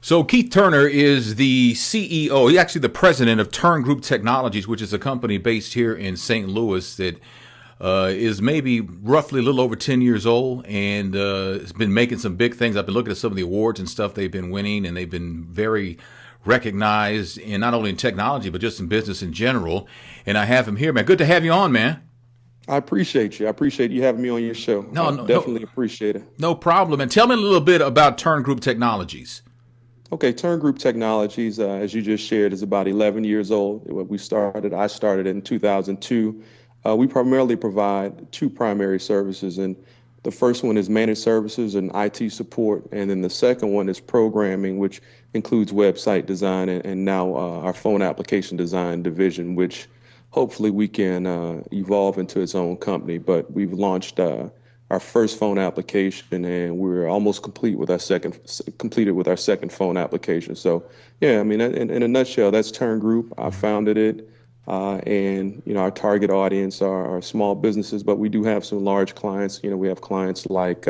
So Keith Turner is the CEO, he's actually the president of TurnGroup Technologies, which is a company based here in St. Louis that is maybe roughly a little over 10 years old and has been making some big things. I've been looking at some of the awards and stuff they've been winning, and they've been very recognized in not only in technology, but just in business in general. And I have him here, man. Good to have you on, man. I appreciate you. I appreciate you having me on your show. No, I no, no, definitely appreciate it. no problem. And tell me a little bit about TurnGroup Technologies. Okay, TurnGroup Technologies, as you just shared, is about 11 years old. I started in 2002. We primarily provide two primary services, and the first one is managed services and IT support, and then the second one is programming, which includes website design and now our phone application design division, which hopefully we can evolve into its own company. But we've launched our first phone application, and we're almost completed with our second phone application. So, yeah, I mean, in a nutshell, that's TurnGroup. I founded it, and our target audience are small businesses, but we do have some large clients. We have clients like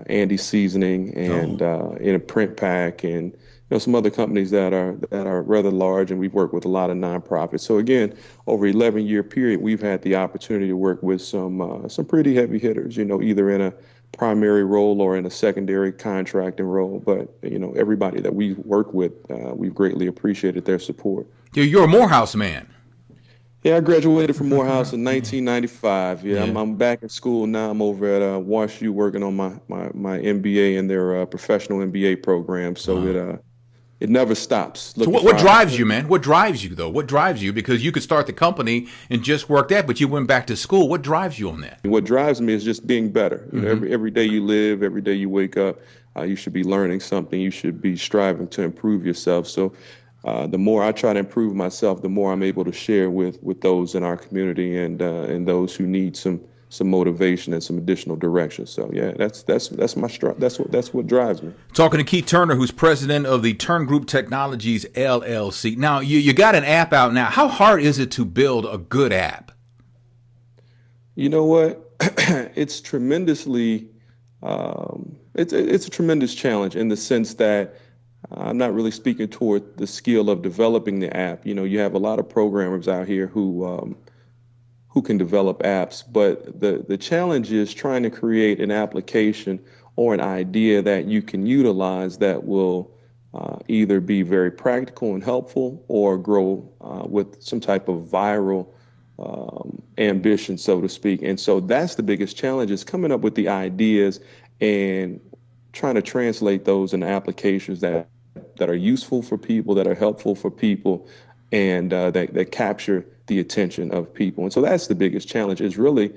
Andy Seasoning and Oh, in a Print Pack, and some other companies that are rather large, and we've worked with a lot of nonprofits. So again, over 11-year period, we've had the opportunity to work with some pretty heavy hitters. Either in a primary role or in a secondary contracting role. But everybody that we work with, we've greatly appreciated their support. you're a Morehouse man. Yeah, I graduated from Morehouse in 1995. Yeah, I'm, Yeah. I'm back in school now. I'm over at WashU working on my MBA and their professional MBA program. So Wow. it never stops. So Looking what for drives you, opportunity. man? What drives you, though? What drives you? Because you could start the company and just work that, but you went back to school. What drives you on that? What drives me is just being better. Hmm. Every day you live, every day you wake up, you should be learning something. You should be striving to improve yourself. So, the more I try to improve myself, the more I'm able to share with those in our community and those who need some motivation and some additional direction. So, yeah, that's what drives me. Talking to Keith Turner, who's president of the TurnGroup Technologies LLC. Now, you got an app out now. How hard is it to build a good app? You know what? It's tremendously it's a tremendous challenge in the sense that I'm not really speaking toward the skill of developing the app. You have a lot of programmers out here who can develop apps, but the challenge is trying to create an application or an idea that you can utilize that will either be very practical and helpful or grow with some type of viral ambition, so to speak. And so that's the biggest challenge, is coming up with the ideas and trying to translate those into applications that are useful for people, that are helpful for people, and that capture the attention of people. And so that's the biggest challenge, is really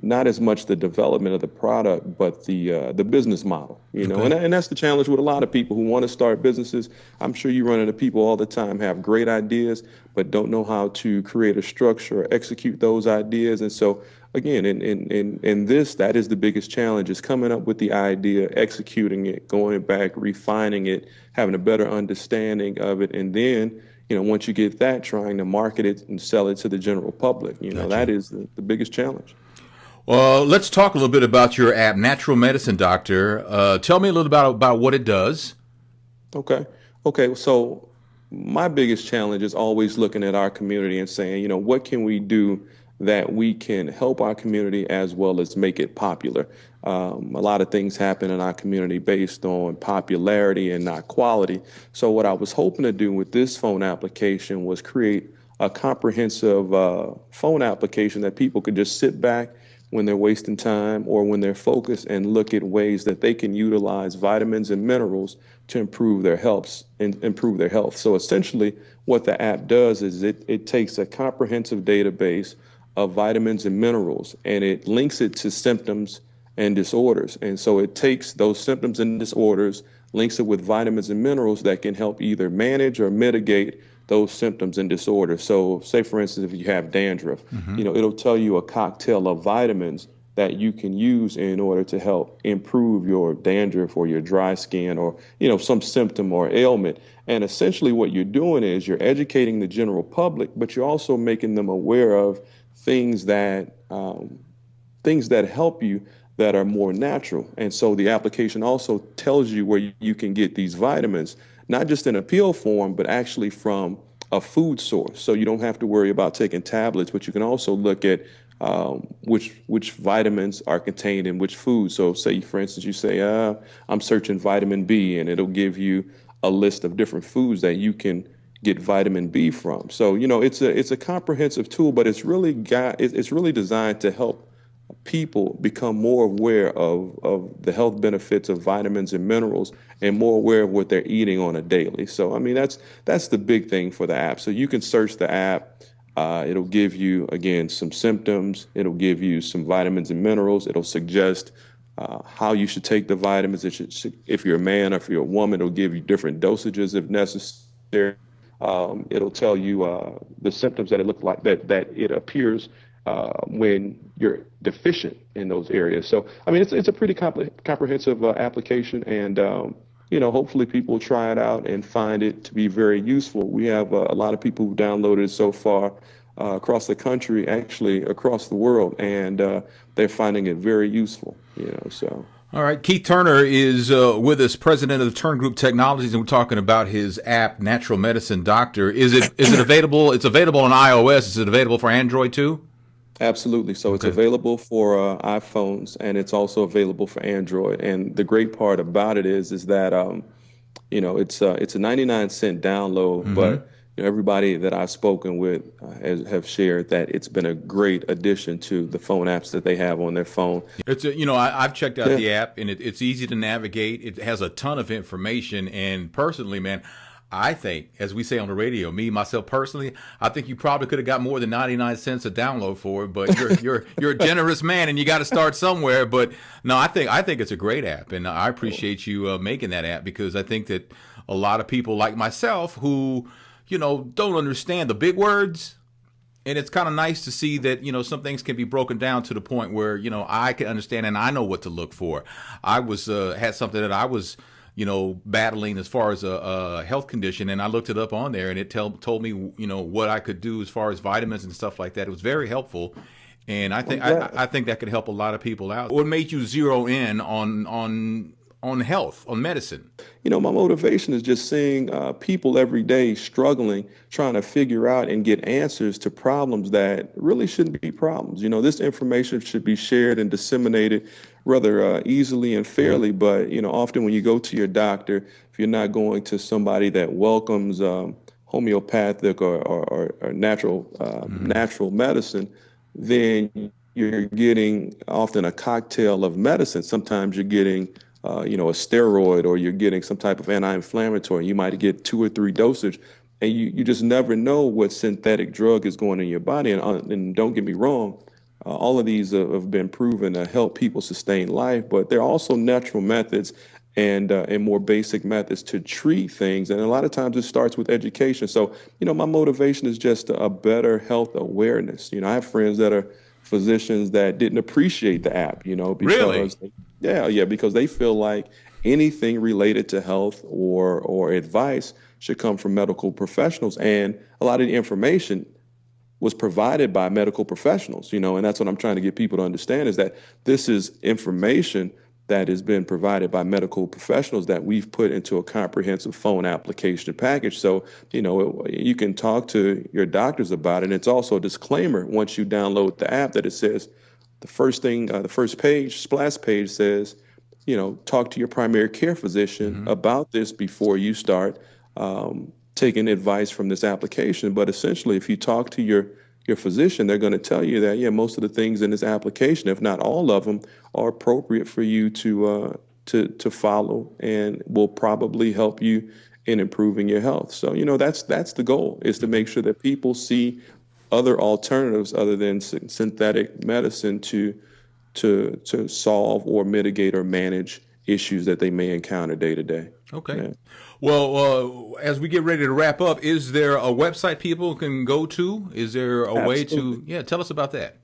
not as much the development of the product, but the business model. Okay. And that's the challenge with a lot of people who want to start businesses. I'm sure you run into people all the time, have great ideas, but don't know how to create a structure or execute those ideas. And so again, in this, that is the biggest challenge, is coming up with the idea, executing it, going back, refining it, having a better understanding of it, and then once you get that, trying to market it and sell it to the general public. That Gotcha. is the biggest challenge. Well, let's talk a little bit about your app, Natural Medicine Doctor. Tell me a little about what it does. Okay. Okay. So my biggest challenge is always looking at our community and saying, what can we do that we can help our community as well as make it popular? A lot of things happen in our community based on popularity and not quality. So what I was hoping to do with this phone application was create a comprehensive phone application that people could just sit back when they're wasting time or when they're focused and look at ways that they can utilize vitamins and minerals to improve their health. So essentially what the app does is it takes a comprehensive database of vitamins and minerals, and it links it to symptoms and disorders. And so it takes those symptoms and disorders, links it with vitamins and minerals that can help either manage or mitigate those symptoms and disorders. So say, for instance, if you have dandruff, Hmm. it'll tell you a cocktail of vitamins that you can use in order to help improve your dandruff or your dry skin or, some symptom or ailment. And essentially what you're doing is you're educating the general public, but you're also making them aware of things that things that help you that are more natural. And so the application also tells you where you can get these vitamins, not just in a pill form, but actually from a food source. So you don't have to worry about taking tablets, but you can also look at which vitamins are contained in which food. So say, for instance, you say, I'm searching vitamin B, and it'll give you a list of different foods that you can get vitamin B from. So, it's a comprehensive tool, but it's really designed to help people become more aware of the health benefits of vitamins and minerals, and more aware of what they're eating on a daily. So, I mean, that's the big thing for the app. So you can search the app. It'll give you, again, some symptoms. It'll give you some vitamins and minerals. It'll suggest how you should take the vitamins. If you're a man or if you're a woman, it'll give you different dosages if necessary. It'll tell you the symptoms that it looks like, that it appears when you're deficient in those areas. So, I mean, it's a pretty comprehensive application, and hopefully people try it out and find it to be very useful. We have a lot of people who downloaded it so far across the country, actually across the world, and they're finding it very useful. So. All right, Keith Turner is with us, president of TurnGroup Technologies, and we're talking about his app, Natural Medicine Doctor. Is it available? It's available on iOS. Is it available for Android too? Absolutely. So it's available for iPhones, and it's also available for Android. And the great part about it is that it's a 99-cent download, but everybody that I've spoken with have shared that it's been a great addition to the phone apps that they have on their phone. I've checked out the app, and it's easy to navigate. It has a ton of information, and personally, man, I think, as we say on the radio, myself personally, I think you probably could have got more than 99 cents a download for it, but you're a generous man, and you got to start somewhere. But no, I think it's a great app, and I appreciate you making that app, because I think that a lot of people like myself who don't understand the big words, and it's kind of nice to see that some things can be broken down to the point where I can understand and I know what to look for. I was had something that I was battling as far as a health condition, and I looked it up on there, and it told me what I could do as far as vitamins and stuff like that. It was very helpful, and I think I think that could help a lot of people out. What made you zero in on health, on medicine? My motivation is just seeing people every day struggling, trying to figure out and get answers to problems that really shouldn't be problems. This information should be shared and disseminated rather easily and fairly. But, often when you go to your doctor, if you're not going to somebody that welcomes homeopathic or natural medicine, then you're getting often a cocktail of medicine. Sometimes you're getting a steroid, or you're getting some type of anti-inflammatory. You might get 2 or 3 dosage, and you just never know what synthetic drug is going in your body. And don't get me wrong, all of these have been proven to help people sustain life, but there are also natural methods and more basic methods to treat things. And a lot of times it starts with education. So, my motivation is just a better health awareness. I have friends that are physicians that didn't appreciate the app, because really? Because they feel like anything related to health or advice should come from medical professionals. And a lot of the information was provided by medical professionals, and that's what I'm trying to get people to understand, is that this is information that has been provided by medical professionals that we've put into a comprehensive phone application package. So, you can talk to your doctors about it. And it's also a disclaimer once you download the app that it says, the first page, splash page says, talk to your primary care physician about this before you start taking advice from this application. But essentially, if you talk to your physician, they're going to tell you that, most of the things in this application, if not all of them, are appropriate for you to follow, and will probably help you in improving your health. So, that's the goal, is to make sure that people see other alternatives other than synthetic medicine to solve or mitigate or manage issues that they may encounter day to day. Okay. Yeah. Well, as we get ready to wrap up, is there a website people can go to? Is there a way to, tell us about that.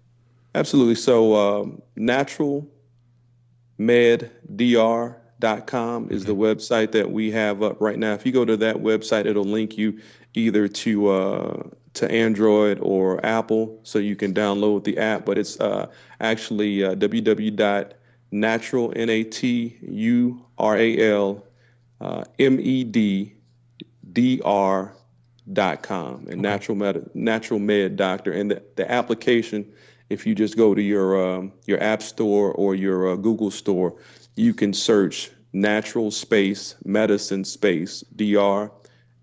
Absolutely. So NaturalMedDr.com is the website that we have up right now. If you go to that website, it'll link you either to Android or Apple, so you can download the app. But it's actually www.naturalmedr.com. natural, NaturalMedDr.com, and Okay. Natural Med Doctor. And the application, if you just go to your App Store or your Google Store, you can search natural space medicine space DR,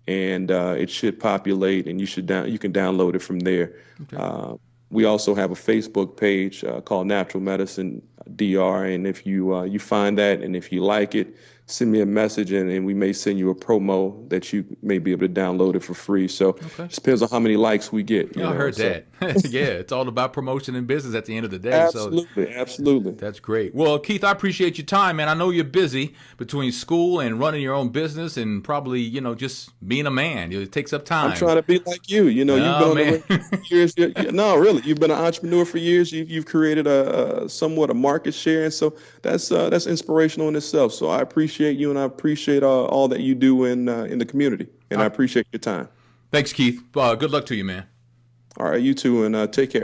and it should populate, and you can download it from there. Okay. We also have a Facebook page called Natural Medicine DR, and if you find that, and if you like it, send me a message, and we may send you a promo that you may be able to download it for free. So Okay. just depends on how many likes we get, Yeah, I heard So that. Yeah, it's all about promotion and business at the end of the day. So absolutely, absolutely, that's great. Well, Keith, I appreciate your time, man. I know you're busy between school and running your own business and probably, just being a man. It takes up I'm time. trying to be like you. You've been Oh, on the man. radio for years. No, really, you've been an entrepreneur for years. You've created a somewhat a market share, and so that's inspirational in itself. So I appreciate you, and I appreciate all that you do in the community, and I appreciate your time. Thanks, Keith. Good luck to you, man. All right, you too, and take care.